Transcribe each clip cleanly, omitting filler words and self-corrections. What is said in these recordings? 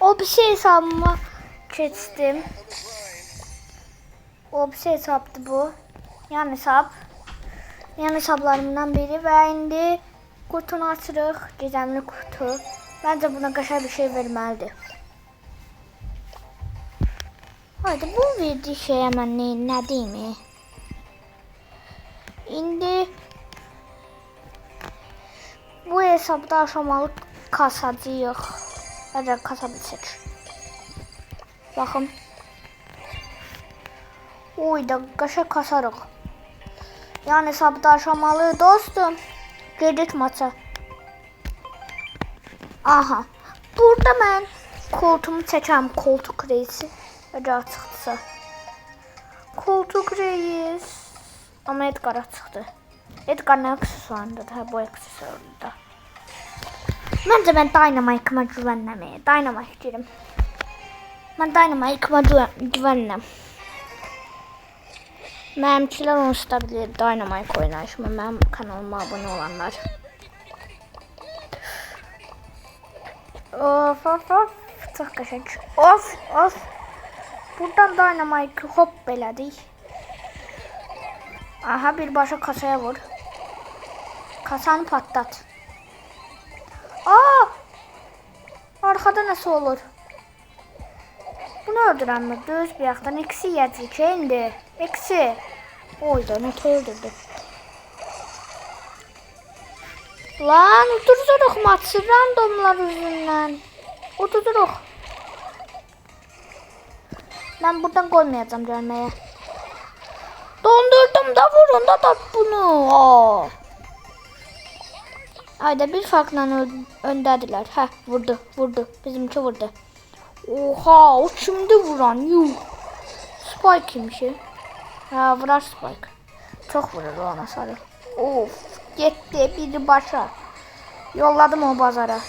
O bir şey hesabıma keçdim. O bir şey hesaptı bu. Yan hesap. Yan hesaplarımdan biri ve indi kutunu açırıq. Gizemli kutu. Bence buna qəşəng bir şey verməlidir. Haydi bu verdiği şey hemen ne değil mi? İndi bu hesabda aşamalı kasacağıq. Bence kasabilsek. Bakın. Oy da qəşəng kasarıq. Yani hesabda aşamalı dostum. Girdik maça. Aha. Burada ben koltuğumu çəkəm. Koltuk reisi. Acı çıktısa. Koltuk reis. Ama Edgar'a çıktı. Edgar ne aksesuarında da bu aksesuarında. Bence ben Dynamite'ıma güvenlemeye. Dynamite diyelim. Ben Dynamite'ıma güvenlem. Mənimkiler onsuz da bilir Dynamite oynayışımı. Benim kanalıma abone olanlar. Of of of. Çok qəşəng. Of of. Buradan Dynamite'ı hop elədik. Aha birbaşa kasaya vur. Kasanı patlat. Aa! Arkada nasıl olur? Bunu öldüren mi? Düz bir yaktan eksi yiyecek indi. Eksi. Oyda ne öldürdü. Lan udururuq maçı randomlar yüzünden. Udururuq. Ben buradan koymayacağım gelmeye. Dondurdum da vurun da bunu. Aa. Ayda bir farkla öndediler. Heh vurdu. Bizimki vurdu. Oha o şimdi vuran yuh. Spike kimmiş? Ha vurar Spike. Çok vurur ona sarı. Of gitti biri başa. Yolladım o bazara.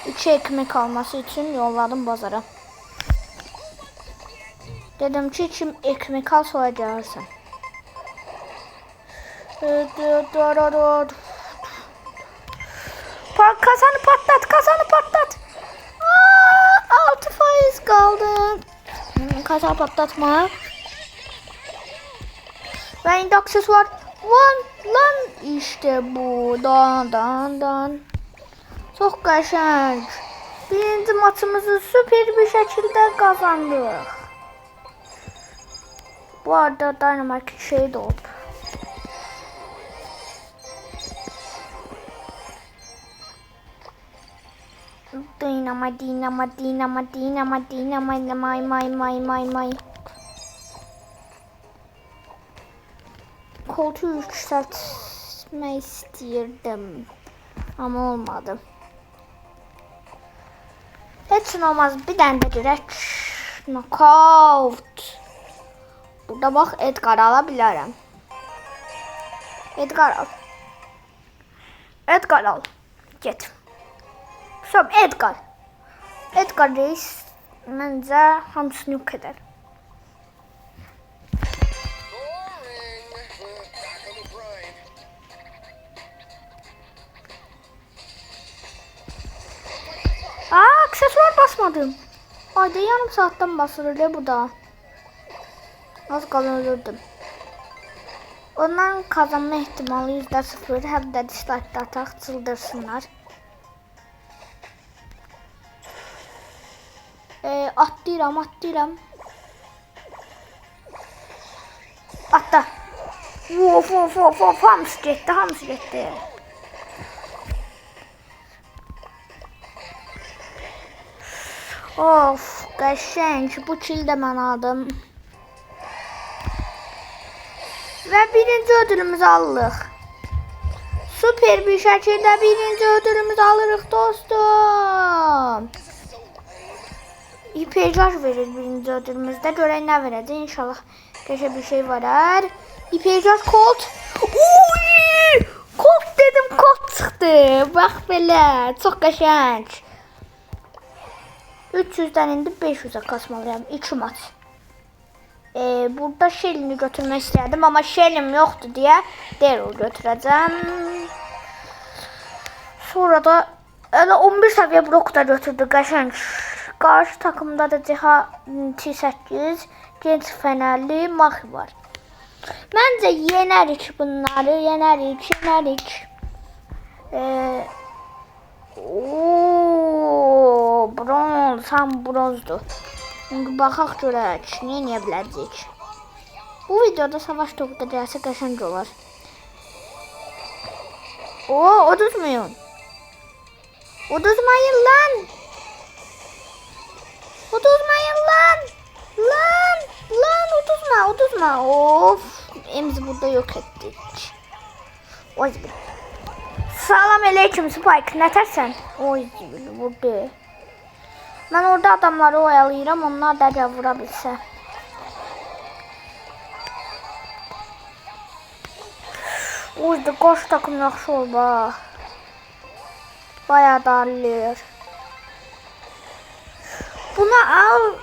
3 ekmek alması için yolladım bazara. Dedim ki kim ekmek al soyacaksın. Kasanı patlat. Aa, 6 faiz kaldı. Kasa patlatma. Ve indi aksesuar. Lan işte bu. Dan. Çok qəşəng. Birinci maçımızı süper bir şekilde kazandık. Bu arada Dynamite şey de oldu. Dynamite may. Koltuğu yükseltme istiyordum. Ama olmadı. Hiç olmaz bir tane de direkt knockout. Burada bak Edgar alabilirim. Edgar al. Git. Şöp Edgar. Edgar reis bence hamısını yok eder. Aksesuar basmadım. Ayda yarım saatten basılır bu da. Az kalan ölürdüm. Ondan kazanma ihtimali %0. Hem de dislike atak çıldırsınlar. Atlayıram. Atla. Of. Hamısı getdi. Of qəşəng. Bu kill də mən aldım. Ve birinci ödülümüzü alırıq. Süper bir şekilde birinci ödülümüzü alırıq dostum. İpekar verir birinci ödülümüzde. Görək nə verəcək. İnşallah qəşəng bir şey var. İpekar Colt. Uy! Colt dedim Colt çıxdı. Bax belə. Çox qəşəng. 300'den indi 500'e kasmalıyam. 2 maç. Burada Shelly'ni götürmek istedim ama Shelly'm yoktu diye Daryl götüreceğim. Sonra da öyle 11 seviye Brock da götürdü. Qarşı takımda da Ciha T8, Genç Fenerli, Maxi var. Məncə yenərik bunları, yenərik. Bronz, tam bronzdur. Çünki baxaq görək, nə edə biləcəyik. Bu videoda savaş topu da gəlsə qəşəng olar. Uduzmayın. Uduzmayın lan. Uduzmayın lan. Lan uduzma. Of. Emzi burada yok ettik. Oy. Salam aleyküm Spike. Ne tersen? Oy vurdu. Ben orada adamları oyalayıram. Onlar da gəl vura bilsə. Oy da qoş takım yaxşı ol bax. Bayağı darlıyor. Buna al.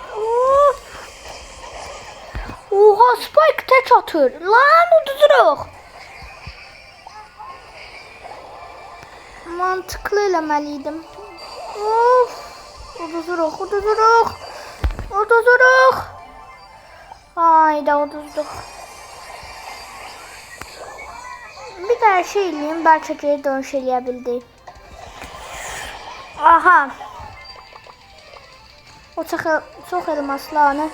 Oha Spike tek atır. Lan uduzuruq. Mantıklı eləməliydim. Of. Uduzuruq. Hayda uduzduq. Bir daha şey eləyim. Bəlkə geri dönüş eləyə bildik. Aha. O çox elmaslarını.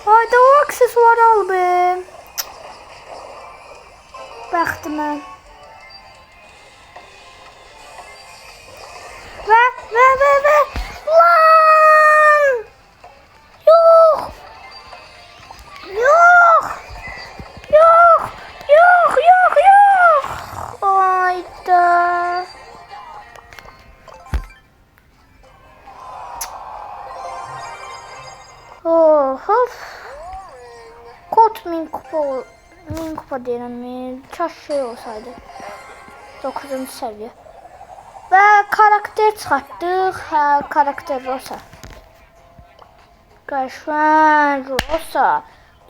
Hayda o aksesuarı al be. Bəxtimə. Və. Lan! Yox! Hayda. Of. Kot 1000 kupa deyirəm. Kaş şey olsaydı. 9-cu səviyyə. Və karakter çıxartdıq. Karakter Rosa. Qəşəng Rosa.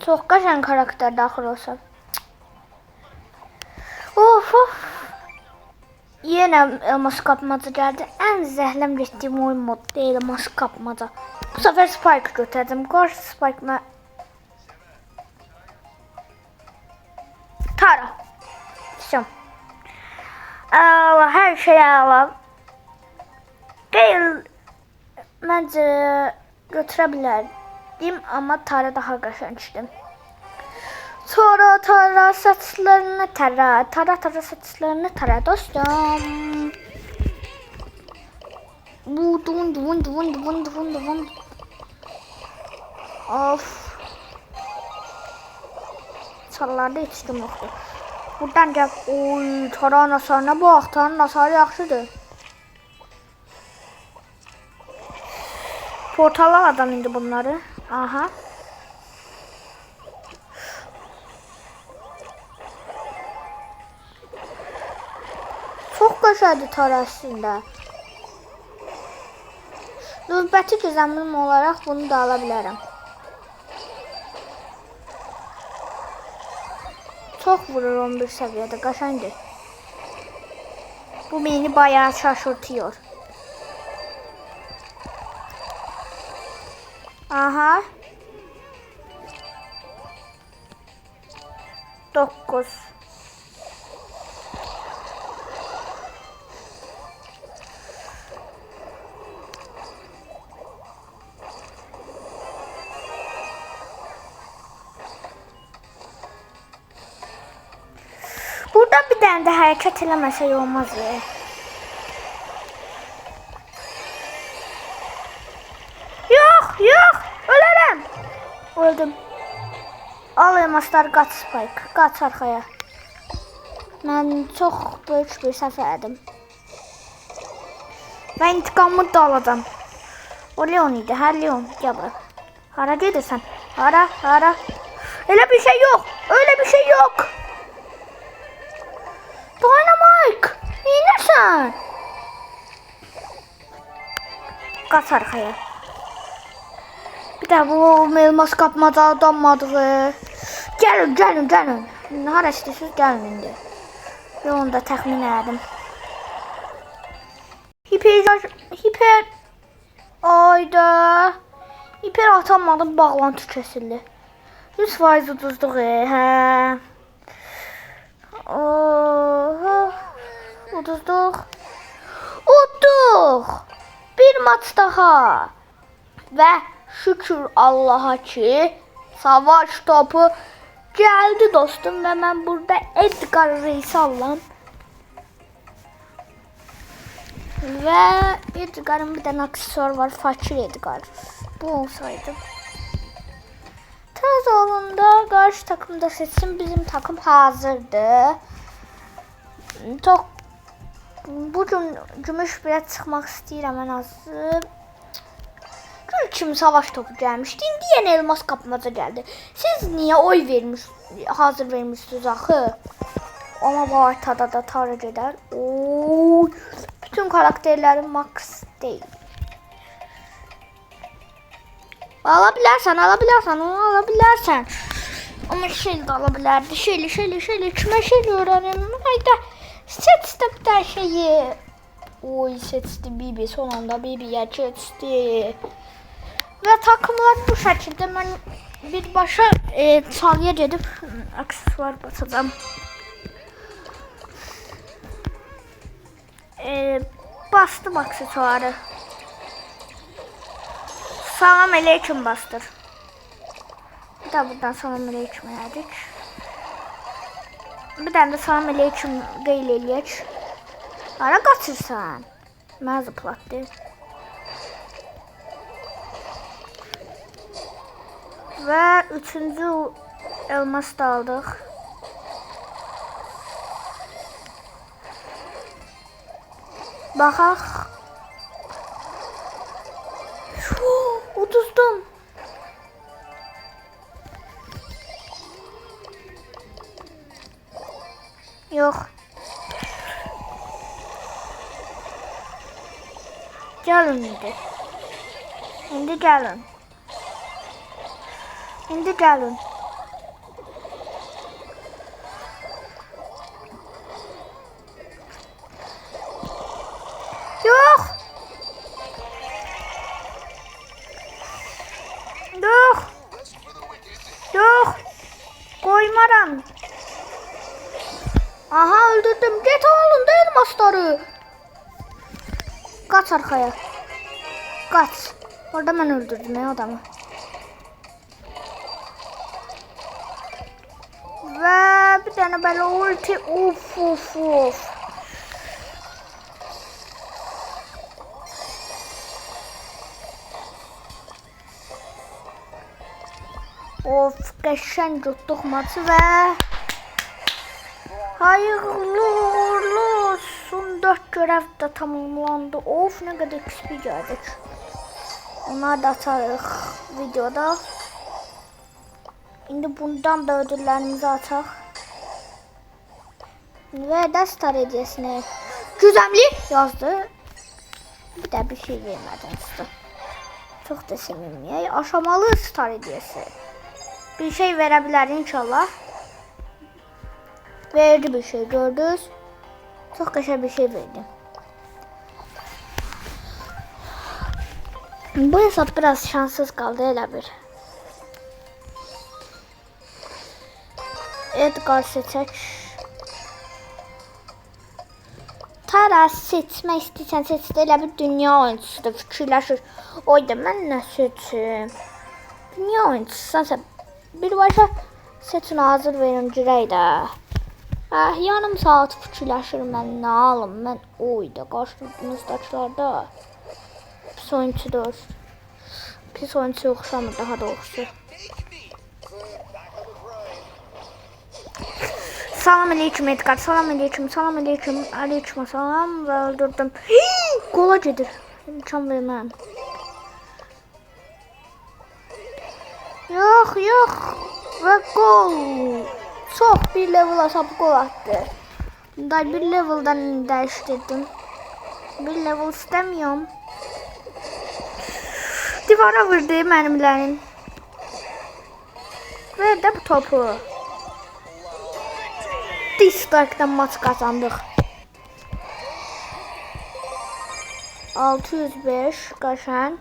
Çox qəşəng karakter daxil Rosa. Of. Yenə elmas kapmaca gəldi. Ən zəhləm getdiyim oyun modu deyil elmas kapmaca. Bu sefer Spike götürdüm. Qarşı Spike'ma Tara. Tamam. Allah her şeyi ala. Değil. Məncə götürə bilərdim amma Tara daha qəşəngdir. Sonra Tara saçlarını Tara saçlarını dostum. Duvun. Of. Çallarda yetişdim yoxdur. Buradan gəl. Oy, Taranın hasarına bax. Taranın hasarı yaxşıdır. Portala adam indi bunları. Aha. Çox qəşəngdir Tara əslində. Növbəti gözləmim olaraq bunu da ala bilərəm. Çox vurur 11 səviyyədə, qəşəngdir. Bu beni bayağı şaşırtıyor. Aha. 9. Burada bir tane de hareket eləməsək olmaz ya. Yok, ölərəm. Öldüm. Al elmaslar, qaç Spike, qaç arxaya. Mən çox böyük bir səhv etdim. Və intikamımı da alacağım. O Leon idi, hə Leon, gəl bura. Hara gedirsən? Hara? Öyle bir şey yok. Dynamite, inersən. Qaç arxaya. Bir də bu elmas kapmaca adammadığı. Gəlin. Hara istəyirsiniz gəlin indi. Mən onu da təxmin elədim. Hiper. Ayda. Hiper atamadım, bağlantı kesildi. 100% uduzduq. Hə. Uduzduq. Udduq. Bir maç daha. Və şükür Allaha ki, savaş topu geldi dostum və mən burada Edgar Reis'i alıram. Və Edgar'ın bir tane aksesuar var, fakir Edgar. Bu olsaydı. Tez olunda karşı takımda seçsin, bizim takım hazırdı. Çok bugün gümüş bilet çıkmak istəyirəm en azı. Gül kimi savaş topu gelmişti. İndi yeni elmas kapmaca geldi. Siz niye oy hazır vermişsiniz axı? Ama bu ortada da tarih eder. Oo, bütün karakterlerim max değil. Alabilirsen, onu alabilirsen. Ama şey de alabilirdi. Şöyle kime şey öğrenelim. Hayda. Seçti bir tane şeyi. Oy, seçti Bibi. Son anda Bibi'ye seçti. Ve takımlar bu şekilde. Ben bir başa çalıya gedib aksesuar basacağım. Bastım aksesuarı. Salam aleyküm bastır. Bir de buradan salam aleyküm elədik. Bir tane de salam aleyküm qeyl eləyək. Hara qaçırsan? Mənə zıplatdı. Ve 3. elmas da aldıq. Baxaq. Uduzdum. Yox. Gəlin indi. İndi gəlin. İndi gəlin. Yox. Yox. Yox. Koymaram. Aha, öldürdüm. Get alın da elmasları. Kaç arkaya. Kaç. Orada ben öldürdüm ya adamı. Ve bir tane böyle ulti. Of. Of, qəşəng tutduq maçı və hayırlı uğurlu olsun. 4 görev de tamamlandı. Of, ne kadar XP geldik. Onları da atarıq videoda. İndi bundan da ödüllerimizi ataq. Ve de star hediyesini güzemli yazdı. Bir de bir şey vermeden size. Çok da sevinmeye. Aşamalı star hediyesi. Bir şey verebilir inşallah. Verdi bir şey, gördünüz. Çok güzel bir şey verdi. Bu hesap biraz şanssız kaldı elə bir. Edgar seçək. Tara seçmək istəyirsən seçdə elə bir dünya oyuncusudur, fikirləşir. Oyda mən nə seçim? Dünya oyuncususansa birbaşa seçin, hazır verin girək də. Yarım saat fikirləşirim mən nə alım. Mən oyda qarşınızdakılarda pis oyuncudur. Pis oyuncu oxşamır daha doğrusu. Salam aleyküm Edgar, salam aleyküm, aleyküm salam ve öldürdüm. Gola gedir. İmkan vermem. Yok ve gol. Çok bir level asap gol attı. Da bir level'dan değiştirdim. Bir level istemiyorum. Divara vurdu mermilerin. Ve de bu topu. Dislike'dan maç kazandık. 605 qaşanc.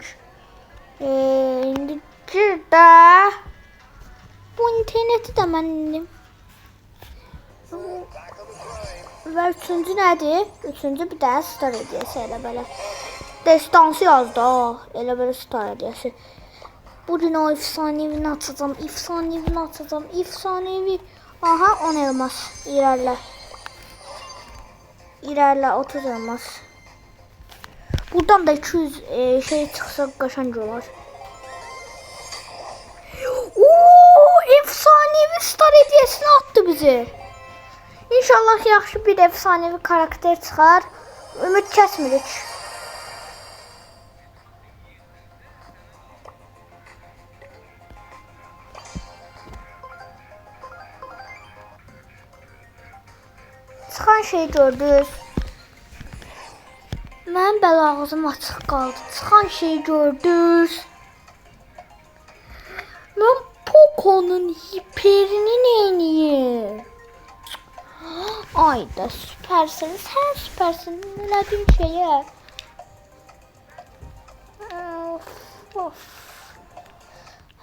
İndi gir də. Bu interneti də mən indim. Və üçüncü nədir? Üçüncü bir dənə star hediyəsi elə belə. Destansı yazdı ha. Elə belə star hediyəsi. Bugün o efsanevini açacağım. Efsanevini açacağım. Efsanevi. Aha 10 elmas. İlerle. İlerle 30 elmas. Buradan da 200 şey çıksa qaşanc olar. Ooo efsanevi star hediyesini attı bize. İnşallah yaxşı bir efsanevi karakter çıxar. Ümid kəsmirik. Çıxan şey gördünüz. Mənim bəla ağzım açıq qaldı. Çıxan şey gördünüz. Mən Poco'nun hiperini neyniyim? Ayda süpersin. Sen süpersin. Elədin şeyə. Of.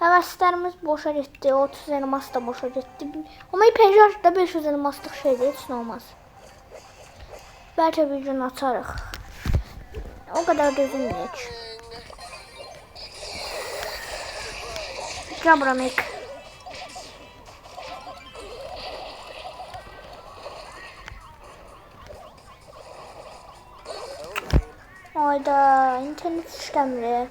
Həvəslərimiz boşa getdi. 30 elmas da boşa getdi. Ama pencerede 500 elmaslıq şeydir. Heç nə olmaz. Bəlkə bir gün açarıq. O kadar da üzülməyək. Cabramik. Ayda internet işləmir.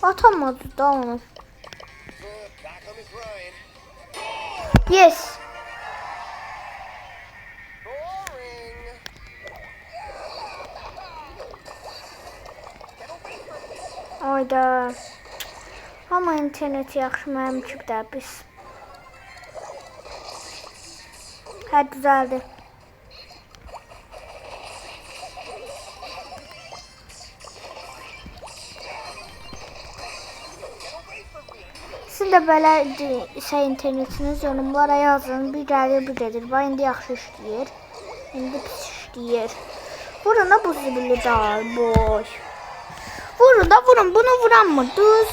Atamadı da onu. Yes. Ayda. Ama internet yaxşı mənim kimi də pis. Hə düzəldi. Siz də belə internetiniz yorumlara yazın. Bir gəlir bir gedir. Bax indi yaxşı işləyir. İndi pis işləyir. Vurun da bu zibili dağ boş. Vurun da vurun. Bunu vuranmırdınız.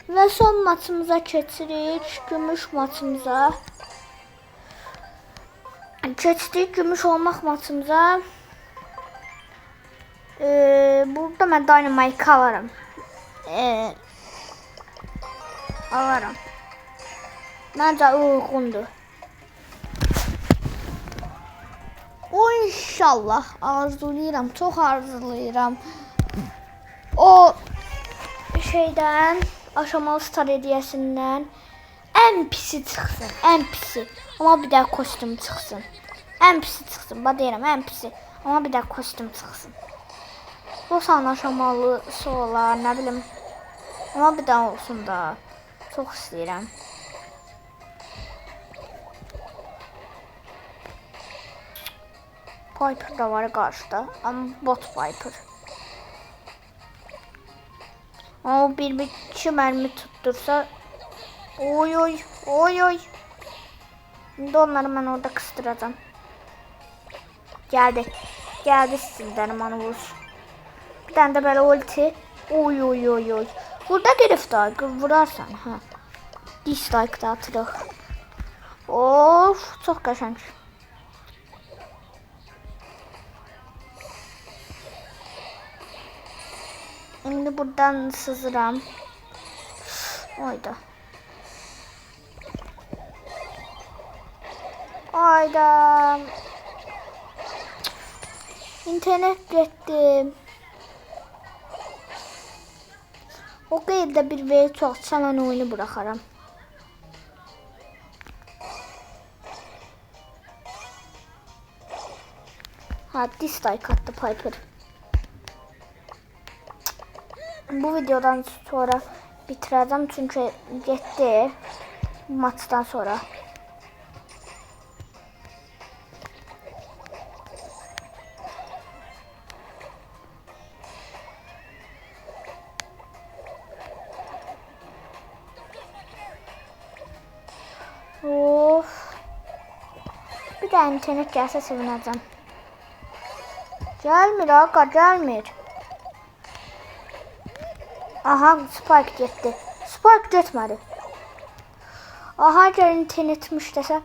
Ve son maçımıza keçirik. Gümüş maçımıza. Keçdik gümüş olmaq maçımıza. Burada mən Dynamite alaram. Alaram. Məncə uyğundur. O inşallah arzulayıram. Çox arzulayıram. O şeydən aşamalı star hediyəsindən ən pisi çıxsın. Ən pisi. Amma bir də kostyum çıxsın. Ən pisi çıxsın. Bax deyirəm ən pisi. Amma bir də kostyum çıxsın. Rosan aşamalısı olar, nə bilim. Amma bir də olsun da. Çox istəyirəm. Piper da var qarşıda. Amma bot Piper. O bir-iki mərmi tuttursa. Oy oy. Oy oy. İndi onları mən orada qıstıracağım. Gəldi. Gəldi sizlərim onu vurur. Bir tane de böyle ulti. Oy oy oy oy. Burada herif daha vurarsan ha. Dislike da atırıq. Of çok qəşəng. Şimdi buradan sızıram. Oyda. Ayda. İnternet gitti. O qeyddə bir V çoxsa mən oyunu bıraxaram. Ha, dislike attı Piper. Bu videodan sonra bitireceğim çünkü getdi maçdan sonra. Of. Bir də internet gəlsə sevinəcəm. Gəlmir ağa, gəlmir. Aha, Spike getdi. Spike getmədi. Aha, gəl internetim işləsə,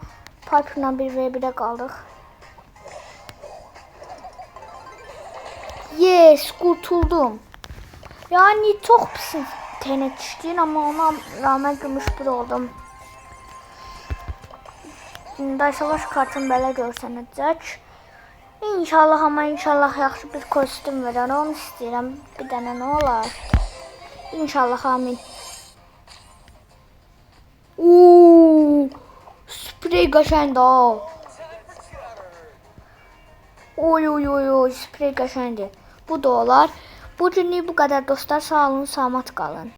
Piper'la 1v1'ə qaldıq. Yes, qurtuldum. Yani çox pis internet işləyir, amma ona rağmen gümüş bir oldum. Day savaş kartım belə görsənəcək. İnşallah, amma inşallah yaxşı bir kostüm verər. Onu istəyirəm. Bir dənə nə olar? İnşallah, amin. Uuu, sprey qəşəngdir ha. Oy, sprey qəşəngdir. Bu da olar. Bugünlük bu qədər dostlar. Sağ olun, salamat qalın.